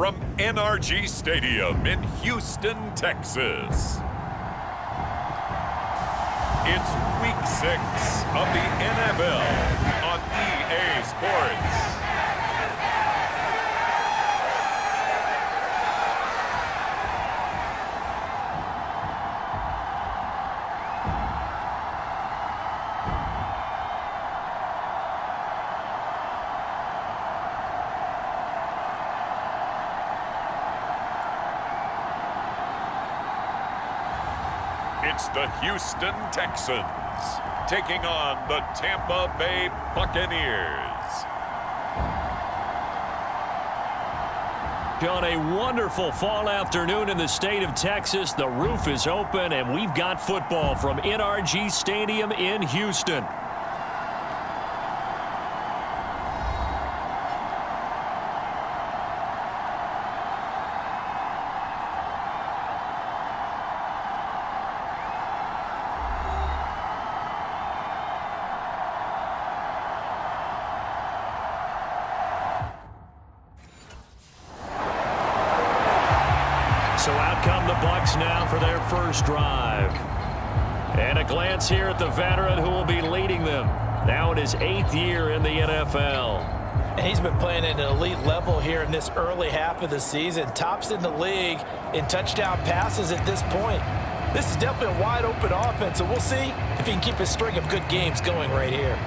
from NRG Stadium in Houston, Texas. It's Week 6 of the NFL on EA Sports. It's the Houston Texans taking on the Tampa Bay Buccaneers. On a wonderful fall afternoon in the state of Texas, the roof is open and we've got football from NRG Stadium in Houston. So out come the Bucs now for their first drive. And a glance here at the veteran who will be leading them. Now in his 8th year in the NFL. And he's been playing at an elite level here in this early half of the season. Tops in the league in touchdown passes at this point. This is definitely a wide open offense, so we'll see if he can keep his string of good games going right here.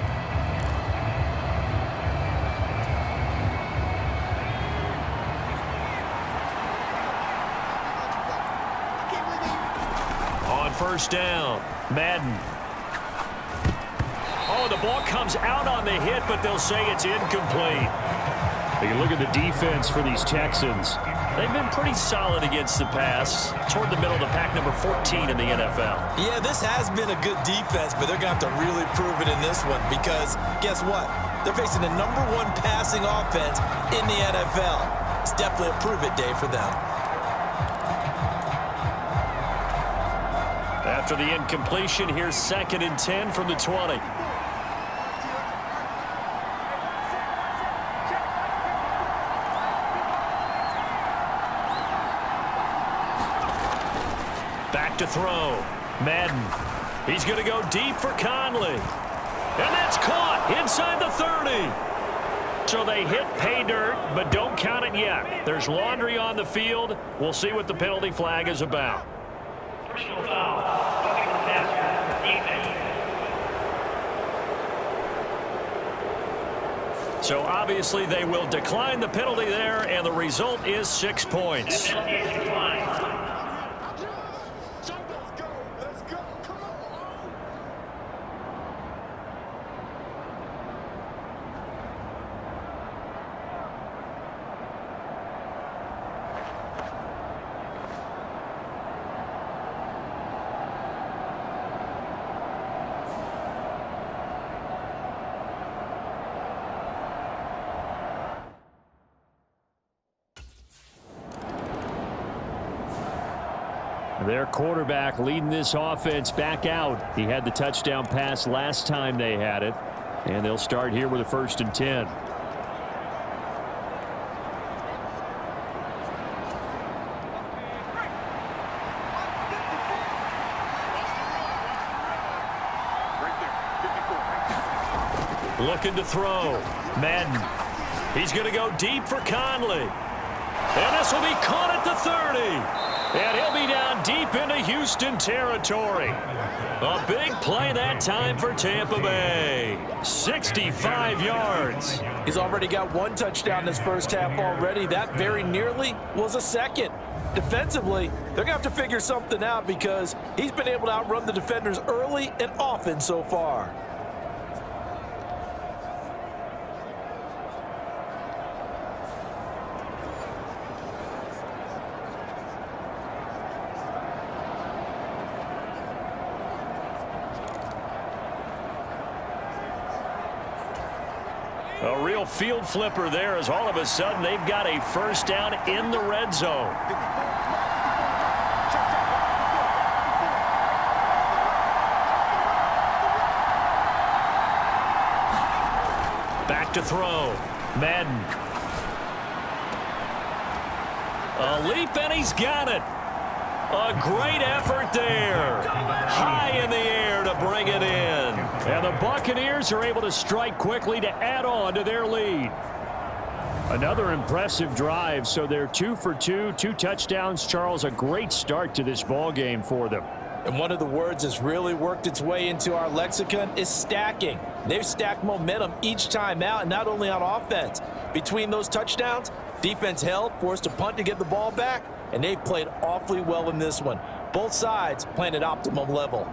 First down, Madden. Oh, the ball comes out on the hit, but they'll say it's incomplete. You look at the defense for these Texans. They've been pretty solid against the pass. Toward the middle of the pack, number 14 in the NFL. Yeah, this has been a good defense, but they're going to have to really prove it in this one because guess what? They're facing the #1 passing offense in the NFL. It's definitely a prove-it day for them. After the incompletion, here's 2nd and 10 from the 20. Back to throw. Madden. He's going to go deep for Conley. And that's caught inside the 30. So they hit pay dirt, but don't count it yet. There's laundry on the field. We'll see what the penalty flag is about. Personal foul. So obviously they will decline the penalty there, and the result is 6 points. Their quarterback leading this offense back out. He had the touchdown pass last time they had it. And they'll start here with a 1st and 10. Looking to throw. Madden. He's going to go deep for Conley. And this will be caught at the 30. And he'll be down deep into Houston territory. A big play that time for Tampa Bay. 65 yards. He's already got 1 touchdown this first half already. That very nearly was a 2nd. Defensively, they're going to have to figure something out because he's been able to outrun the defenders early and often so far. A real field flipper there as all of a sudden they've got a first down in the red zone. Back to throw. Madden. A leap, and he's got it. A great effort there. High in the air to bring it in. And the Buccaneers are able to strike quickly to add on to their lead. Another impressive drive, so they're 2 for 2, 2 touchdowns. Charles, a great start to this ball game for them. And one of the words that's really worked its way into our lexicon is stacking. They've stacked momentum each time out, and not only on offense. Between those touchdowns, defense held, forced a punt to get the ball back, and they've played awfully well in this one. Both sides playing at optimum level.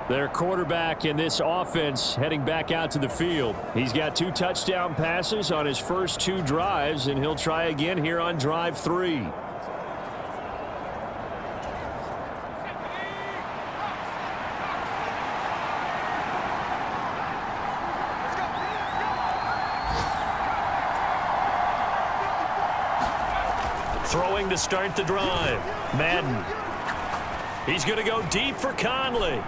Their quarterback in this offense heading back out to the field. He's got 2 touchdown passes on his first 2 drives, and he'll try again here on drive 3. Throwing to start the drive. Madden. He's going to go deep for Conley.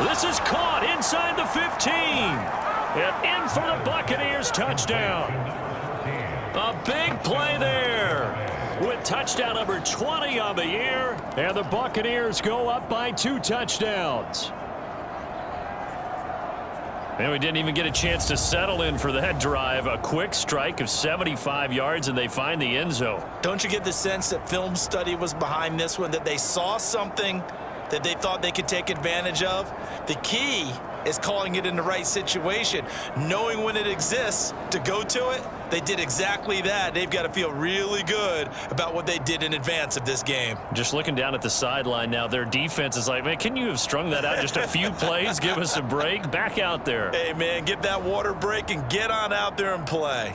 This is caught inside the 15. And in for the Buccaneers touchdown. A big play there with touchdown number 20 on the year. And the Buccaneers go up by 2 touchdowns. And we didn't even get a chance to settle in for that drive. A quick strike of 75 yards, and they find the end zone. Don't you get the sense that film study was behind this one, that they saw something that they thought they could take advantage of? The key is calling it in the right situation, knowing when it exists to go to it. They did exactly that. They've got to feel really good about what they did in advance of this game. Just looking down at the sideline now, their defense is like, man, can you have strung that out just a few plays? Give us a break. Back out there. Hey, man, get that water break and get on out there and play.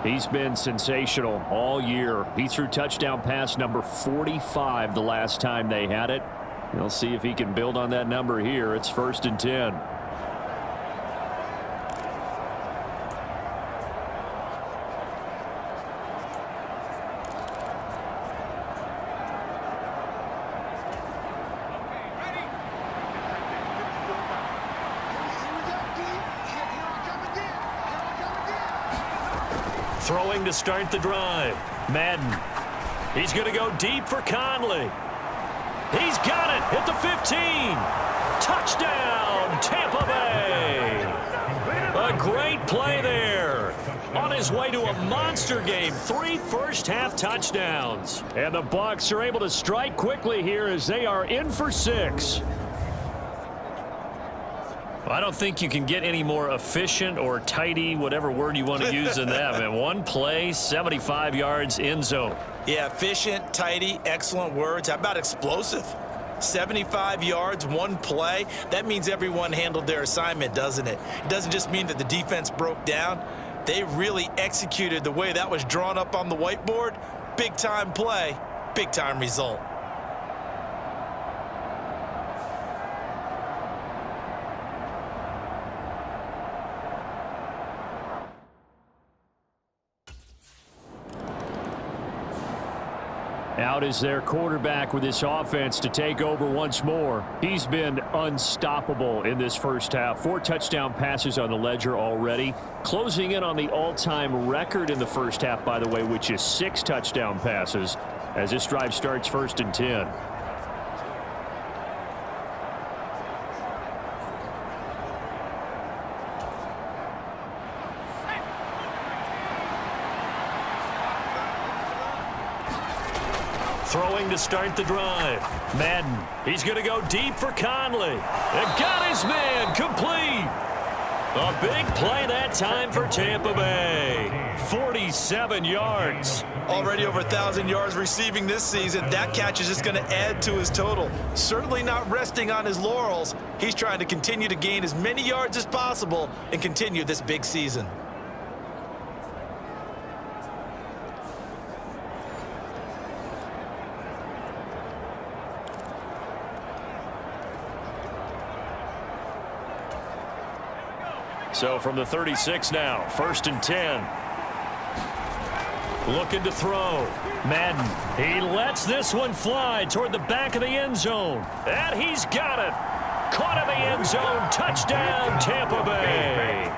He's been sensational all year. He threw touchdown pass number 45 the last time they had it. We'll see if he can build on that number here. It's 1st and 10. Throwing to start the drive. Madden. He's going to go deep for Conley. He's got it at the 15. Touchdown, Tampa Bay. A great play there. On his way to a monster game. 3 first-half touchdowns. And the Bucs are able to strike quickly here as they are in for 6. I don't think you can get any more efficient or tidy, whatever word you want to use in that. Man, 1 play, 75 yards, end zone. Yeah, efficient, tidy, excellent words. How about explosive? 75 yards, 1 play. That means everyone handled their assignment, doesn't it? It doesn't just mean that the defense broke down. They really executed the way that was drawn up on the whiteboard. Big-time play, big-time result. Out is their quarterback with this offense to take over once more. He's been unstoppable in this first half. 4 touchdown passes on the ledger already. Closing in on the all-time record in the first half, by the way, which is 6 touchdown passes as this drive starts 1st and 10. Throwing to start the drive. Madden. He's going to go deep for Conley. And got his man complete. A big play that time for Tampa Bay. 47 yards. Already over 1,000 yards receiving this season. That catch is just going to add to his total. Certainly not resting on his laurels. He's trying to continue to gain as many yards as possible and continue this big season. So from the 36 now, 1st and 10. Looking to throw. Madden, he lets this one fly toward the back of the end zone. And he's got it. Caught in the end zone. Touchdown, Tampa Bay.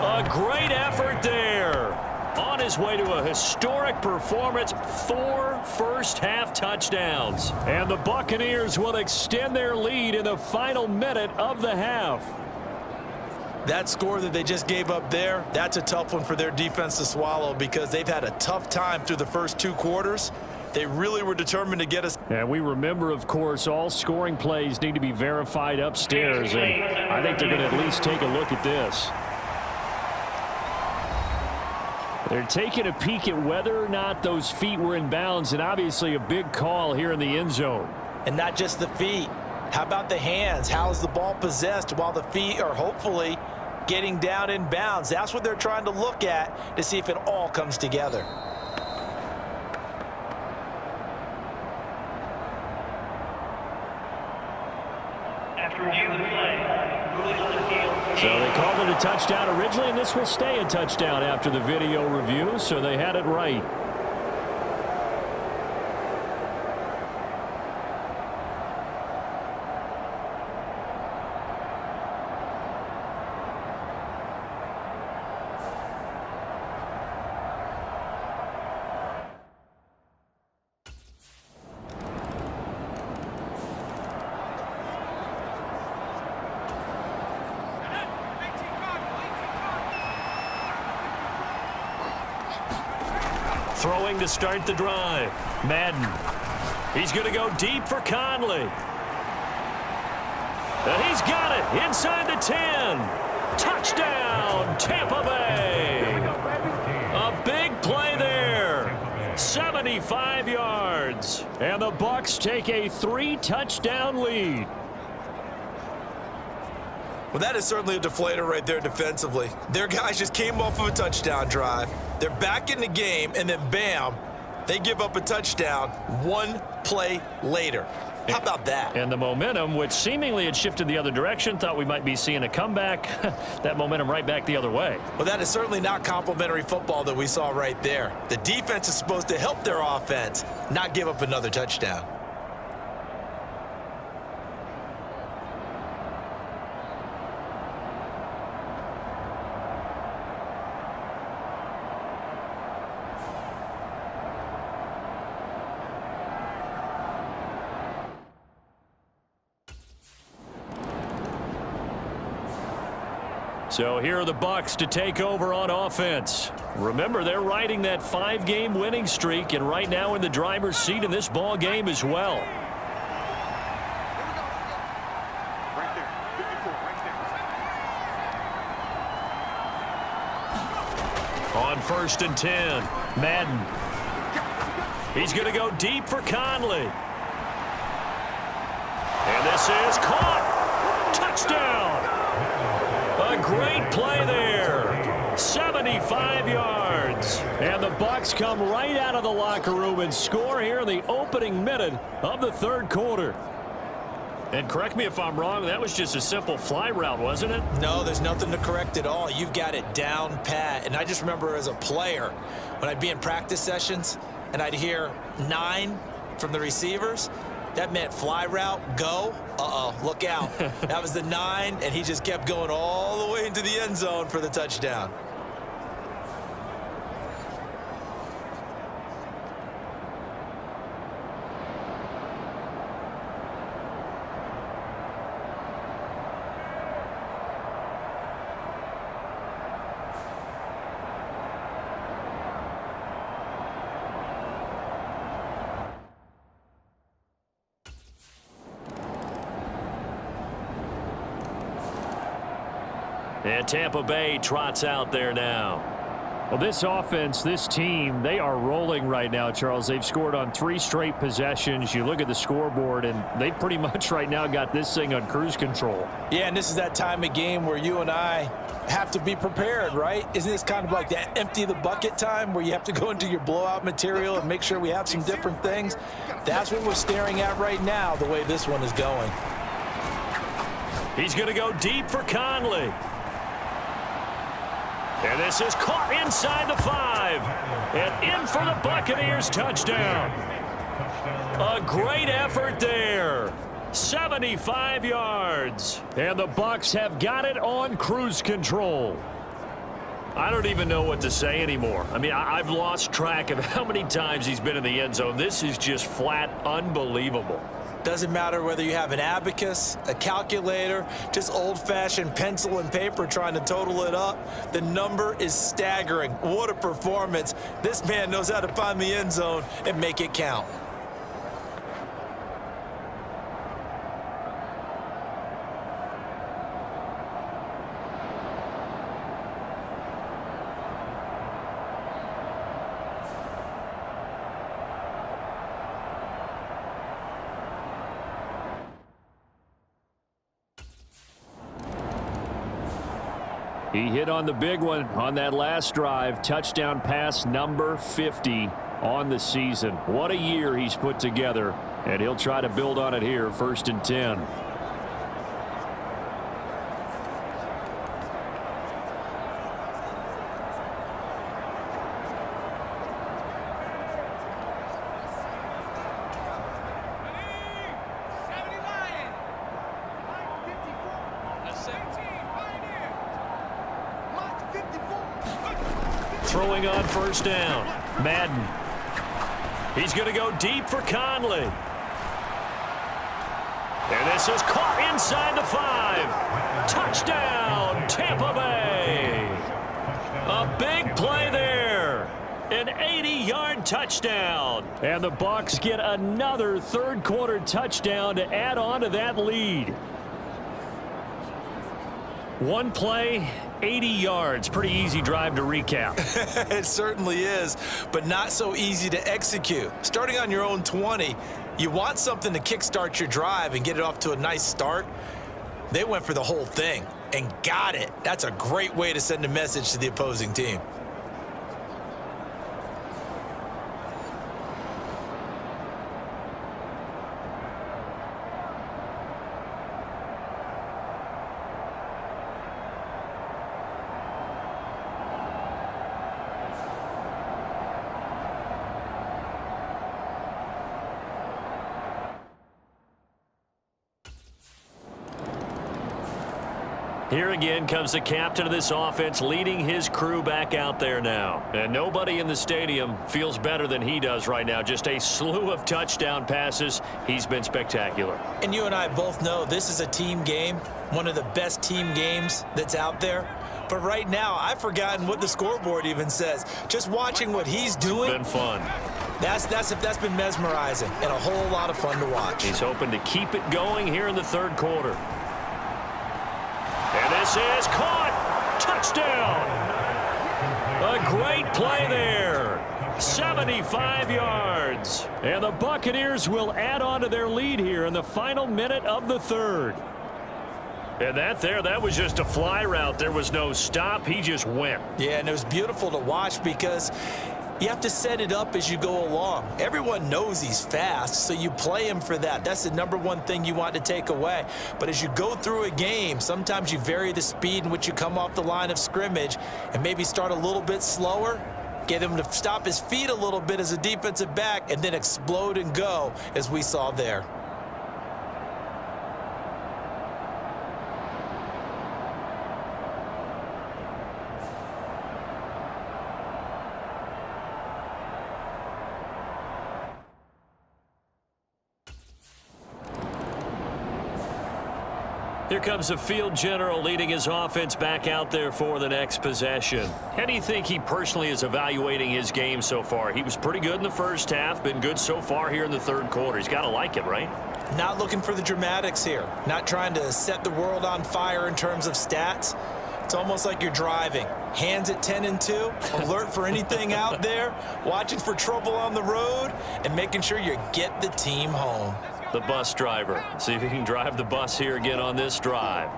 A great effort there. On his way to a historic performance, 4 first-half touchdowns. And the Buccaneers will extend their lead in the final minute of the half. That score that they just gave up there, that's a tough one for their defense to swallow because they've had a tough time through the first 2 quarters. They really were determined to get us. And we remember, of course, all scoring plays need to be verified upstairs, and I think they're going to at least take a look at this. They're taking a peek at whether or not those feet were in bounds, and obviously a big call here in the end zone. And not just the feet. How about the hands? How's the ball possessed while the feet are hopefully getting down in bounds? That's what they're trying to look at to see if it all comes together. So they called it a touchdown originally, and this will stay a touchdown after the video review, so they had it right. Throwing to start the drive. Madden. He's going to go deep for Conley. And he's got it inside the 10. Touchdown, Tampa Bay. A big play there. 75 yards. And the Bucs take a 3-touchdown lead. Well, that is certainly a deflator right there defensively. Their guys just came off of a touchdown drive. They're back in the game, and then bam, they give up a touchdown 1 play later. How about that? And the momentum, which seemingly had shifted the other direction, thought we might be seeing a comeback. That momentum right back the other way. Well, that is certainly not complimentary football that we saw right there. The defense is supposed to help their offense, not give up another touchdown. So here are the Bucs to take over on offense. Remember, they're riding that 5-game winning streak, and right now in the driver's seat in this ball game as well. On 1st and 10, Madden. He's going to go deep for Conley. And this is caught. Touchdown. A great play there. 75 yards. And the Bucs come right out of the locker room and score here in the opening minute of the 3rd quarter. And correct me if I'm wrong, that was just a simple fly route, wasn't it? No, there's nothing to correct at all. You've got it down pat. And I just remember as a player, when I'd be in practice sessions and I'd hear 9 from the receivers, that meant fly route, go. Look out. That was the 9, and he just kept going all the way into the end zone for the touchdown. And Tampa Bay trots out there now. Well, this offense, this team, they are rolling right now, Charles. They've scored on 3 straight possessions. You look at the scoreboard, and they pretty much right now got this thing on cruise control. Yeah, and this is that time of game where you and I have to be prepared, right? Isn't this kind of like that empty the bucket time where you have to go into your blowout material and make sure we have some different things? That's what we're staring at right now, the way this one is going. He's going to go deep for Conley. And this is caught inside the 5. And in for the Buccaneers touchdown. A great effort there. 75 yards. And the Bucs have got it on cruise control. I don't even know what to say anymore. I mean, I've lost track of how many times he's been in the end zone. This is just flat unbelievable. Doesn't matter whether you have an abacus, a calculator, just old-fashioned pencil and paper trying to total it up. The number is staggering. What a performance. This man knows how to find the end zone and make it count. He hit on the big one on that last drive. Touchdown pass number 50 on the season. What a year he's put together, and he'll try to build on it here, 1st and 10. Throwing on 1st down. Madden. He's going to go deep for Conley. And this is caught inside the 5. Touchdown, Tampa Bay. A big play there. An 80-yard touchdown. And the Bucs get another third-quarter touchdown to add on to that lead. One play, 80 yards. Pretty easy drive to recap. It certainly is, but not so easy to execute. Starting on your own 20, you want something to kickstart your drive and get it off to a nice start. They went for the whole thing and got it. That's a great way to send a message to the opposing team. Here again comes the captain of this offense, leading his crew back out there now. And nobody in the stadium feels better than he does right now. Just a slew of touchdown passes. He's been spectacular. And you and I both know this is a team game, one of the best team games that's out there. But right now, I've forgotten what the scoreboard even says. Just watching what he's doing. It's been fun. That's been mesmerizing and a whole lot of fun to watch. He's hoping to keep it going here in the third quarter. And this is caught. Touchdown. A great play there. 75 yards. And the Buccaneers will add on to their lead here in the final minute of the third. And that was just a fly route. There was no stop. He just went. Yeah, and it was beautiful to watch because you have to set it up as you go along. Everyone knows he's fast, so you play him for that. That's the number one thing you want to take away. But as you go through a game, sometimes you vary the speed in which you come off the line of scrimmage and maybe start a little bit slower, get him to stop his feet a little bit as a defensive back, and then explode and go, as we saw there. Here comes the field general leading his offense back out there for the next possession. How do you think he personally is evaluating his game so far? He was pretty good in the first half, been good so far here in the third quarter. He's got to like it, right? Not looking for the dramatics here. Not trying to set the world on fire in terms of stats. It's almost like you're driving. Hands at 10 and 2, alert for anything out there, watching for trouble on the road, and making sure you get the team home. The bus driver. See if he can drive the bus here again on this drive.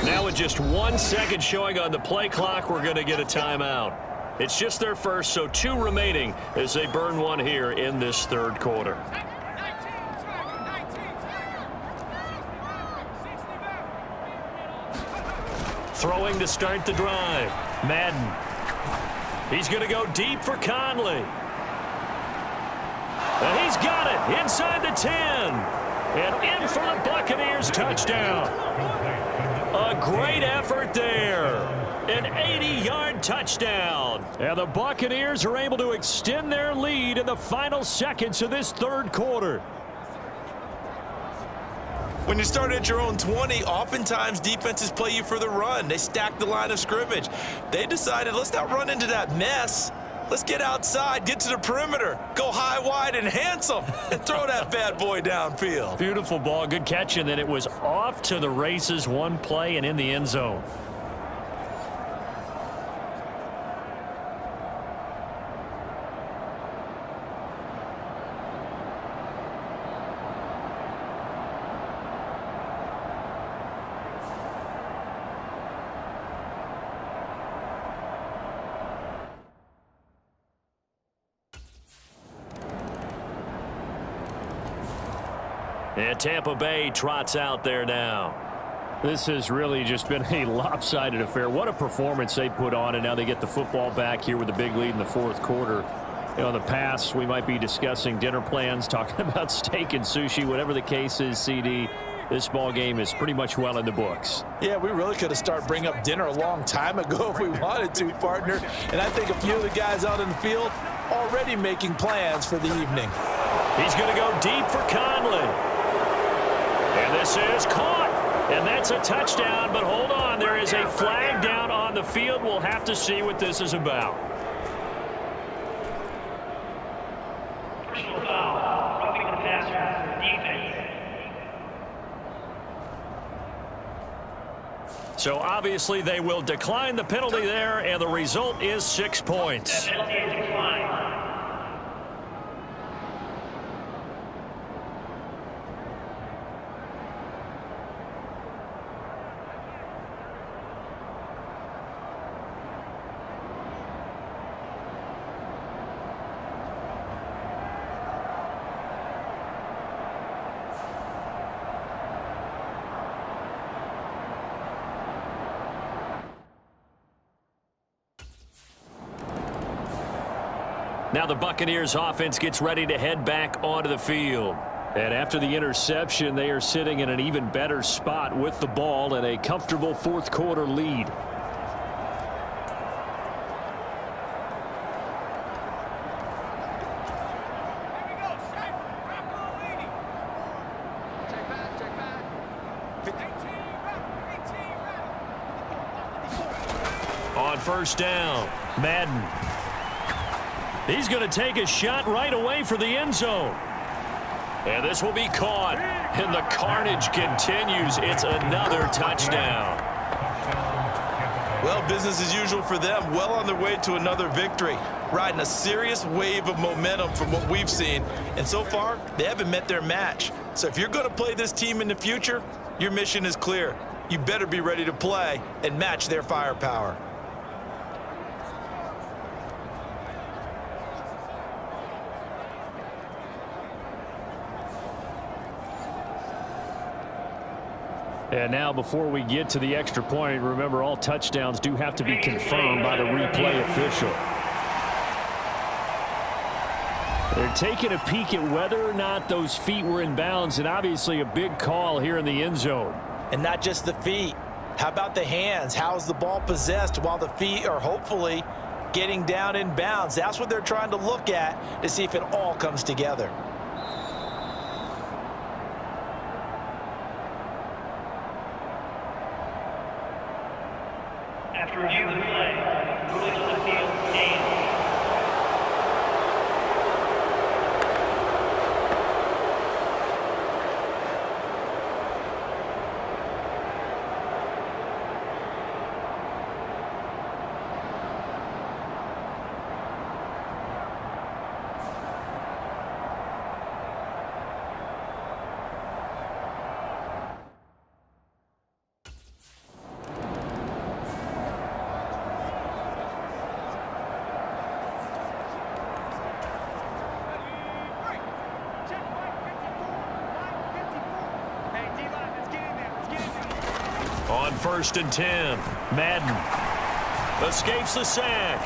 Now with just 1 second showing on the play clock, we're going to get a timeout. It's just their first, so 2 remaining as they burn one here in this third quarter. throwing to start the drive. Madden. He's going to go deep for Conley. And he's got it inside the 10. And in for the Buccaneers touchdown. A great effort there. An 80-yard touchdown. And the Buccaneers are able to extend their lead in the final seconds of this third quarter. When you start at your own 20, oftentimes defenses play you for the run. They stack the line of scrimmage. They decided, let's not run into that mess. Let's get outside, get to the perimeter, go high, wide, and handsome, and throw that bad boy downfield. Beautiful ball, good catch, and then it was off to the races, one play and in the end zone. And Tampa Bay trots out there now. This has really just been a lopsided affair. What a performance they put on, and now they get the football back here with a big lead in the fourth quarter. You know, in the past, we might be discussing dinner plans, talking about steak and sushi, whatever the case is, CD. This ball game is pretty much well in the books. Yeah, we really could have started bringing up dinner a long time ago if we wanted to, partner. And I think a few of the guys out in the field already making plans for the evening. He's going to go deep for Conley. And this is caught. And that's a touchdown, but hold on. There is a flag down on the field. We'll have to see what this is about. Personal foul, roughing the passer, defense. So obviously they will decline the penalty there, and the result is 6 points. That penalty is declined. Now the Buccaneers offense gets ready to head back onto the field. And after the interception, they are sitting in an even better spot with the ball and a comfortable fourth quarter lead. On first down, Madden. He's going to take a shot right away for the end zone. And this will be caught. And the carnage continues. It's another touchdown. Well, business as usual for them. Well on their way to another victory. Riding a serious wave of momentum from what we've seen. And so far, they haven't met their match. So if you're going to play this team in the future, your mission is clear. You better be ready to play and match their firepower. And now before we get to the extra point, remember all touchdowns do have to be confirmed by the replay official. They're taking a peek at whether or not those feet were in bounds, and obviously a big call here in the end zone. And not just the feet. How about the hands? How's the ball possessed while the feet are hopefully getting down in bounds? That's what they're trying to look at to see if it all comes together. After review of the play, rulings on the field, game. On 1st and 10. Madden escapes the sack.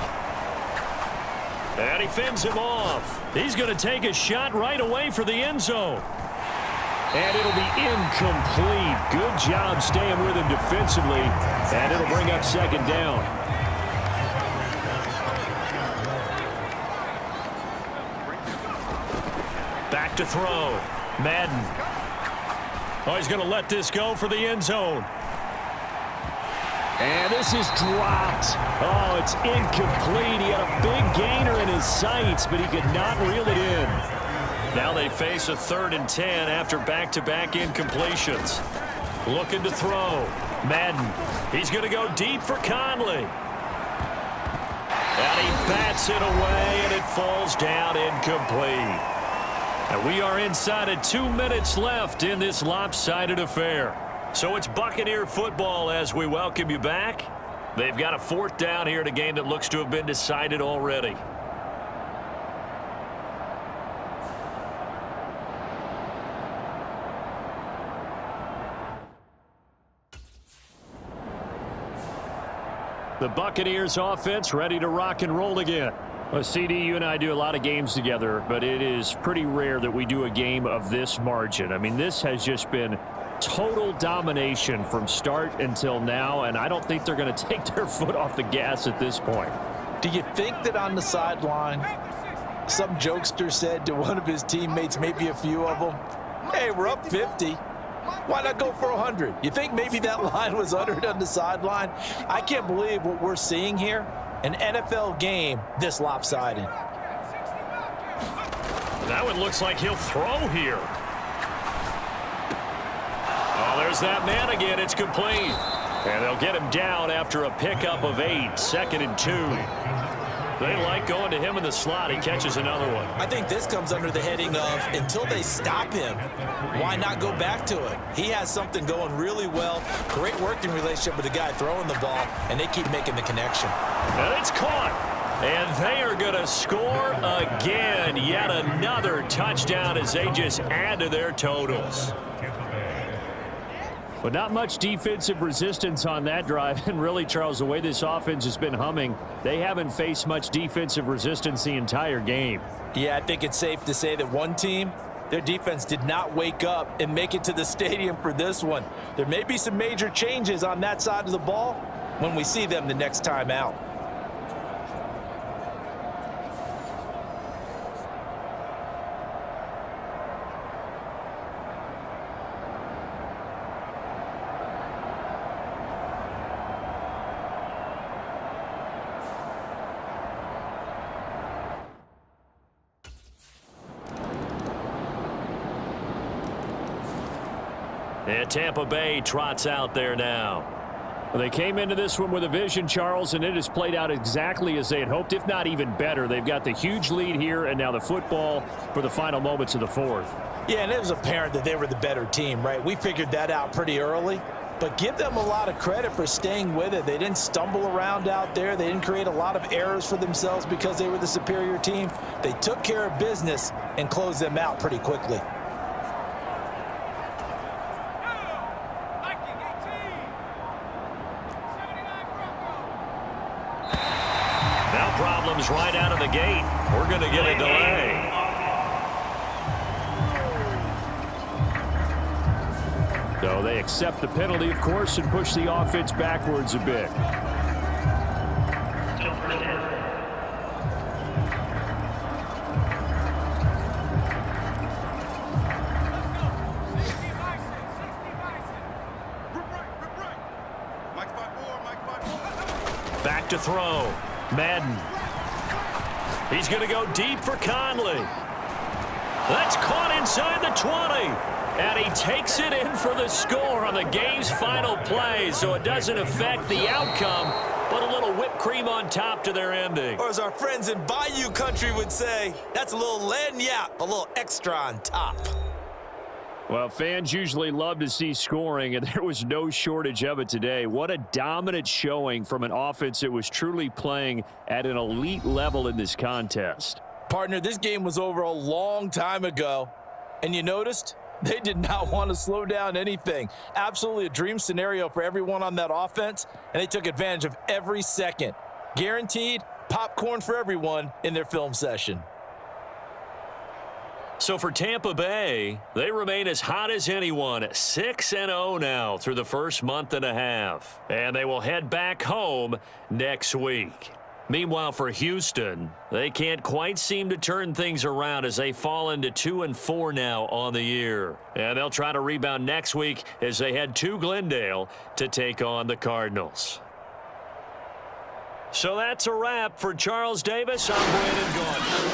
And he fends him off. He's going to take a shot right away for the end zone. And it'll be incomplete. Good job staying with him defensively. And it'll bring up second down. Back to throw. Madden. Oh, he's going to let this go for the end zone. And this is dropped. Oh, it's incomplete. He had a big gainer in his sights, but he could not reel it in. Now they face a 3rd and 10 after back-to-back incompletions. Looking to throw. Madden. He's going to go deep for Conley. And he bats it away, and it falls down incomplete. And we are inside of 2 minutes left in this lopsided affair. So it's Buccaneer football as we welcome you back. They've got a 4th down here in a game that looks to have been decided already. The Buccaneers offense ready to rock and roll again. Well, CD, you and I do a lot of games together, but it is pretty rare that we do a game of this margin. I mean, this has just been total domination from start until now, and I don't think they're going to take their foot off the gas at this point. Do you think that on the sideline, some jokester said to one of his teammates, maybe a few of them, hey, we're up 50. Why not go for 100? You think maybe that line was uttered on the sideline? I can't believe what we're seeing here. An NFL game this lopsided. That one looks like he'll throw here. Oh, there's that man again. It's complete. And they'll get him down after a pickup of 8. 2nd and 2. They like going to him in the slot. He catches another one. I think this comes under the heading of until they stop him, why not go back to it? He has something going really well. Great working relationship with the guy throwing the ball, and they keep making the connection. And it's caught. And they are going to score again. Yet another touchdown as they just add to their totals. But not much defensive resistance on that drive. And really, Charles, the way this offense has been humming, they haven't faced much defensive resistance the entire game. Yeah, I think it's safe to say that one team, their defense did not wake up and make it to the stadium for this one. There may be some major changes on that side of the ball when we see them the next time out. And Tampa Bay trots out there now. Well, they came into this one with a vision, Charles, and it has played out exactly as they had hoped, if not even better. They've got the huge lead here, and now the football for the final moments of the 4th. Yeah, and it was apparent that they were the better team, right? We figured that out pretty early. But give them a lot of credit for staying with it. They didn't stumble around out there. They didn't create a lot of errors for themselves because they were the superior team. They took care of business and closed them out pretty quickly. Problems right out of the gate. We're going to get a delay. So they accept the penalty, of course, and push the offense backwards a bit. Back to throw. Madden. He's going to go deep for Conley. That's caught inside the 20. And he takes it in for the score on the game's final play. So it doesn't affect the outcome, but a little whipped cream on top to their ending. Or as our friends in Bayou country would say, that's a little lagniappe, a little extra on top. Well, fans usually love to see scoring, and there was no shortage of it today. What a dominant showing from an offense that was truly playing at an elite level in this contest. Partner, this game was over a long time ago, and you noticed They did not want to slow down anything. Absolutely a dream scenario for everyone on that offense, and they took advantage of every second. Guaranteed popcorn for everyone in their film session. So for Tampa Bay, they remain as hot as anyone, 6-0 now through the first month and a half. And they will head back home next week. Meanwhile, for Houston, they can't quite seem to turn things around as they fall into 2-4 now on the year. And they'll try to rebound next week as they head to Glendale to take on the Cardinals. So that's a wrap for Charles Davis. I'm Brandon Gaudin.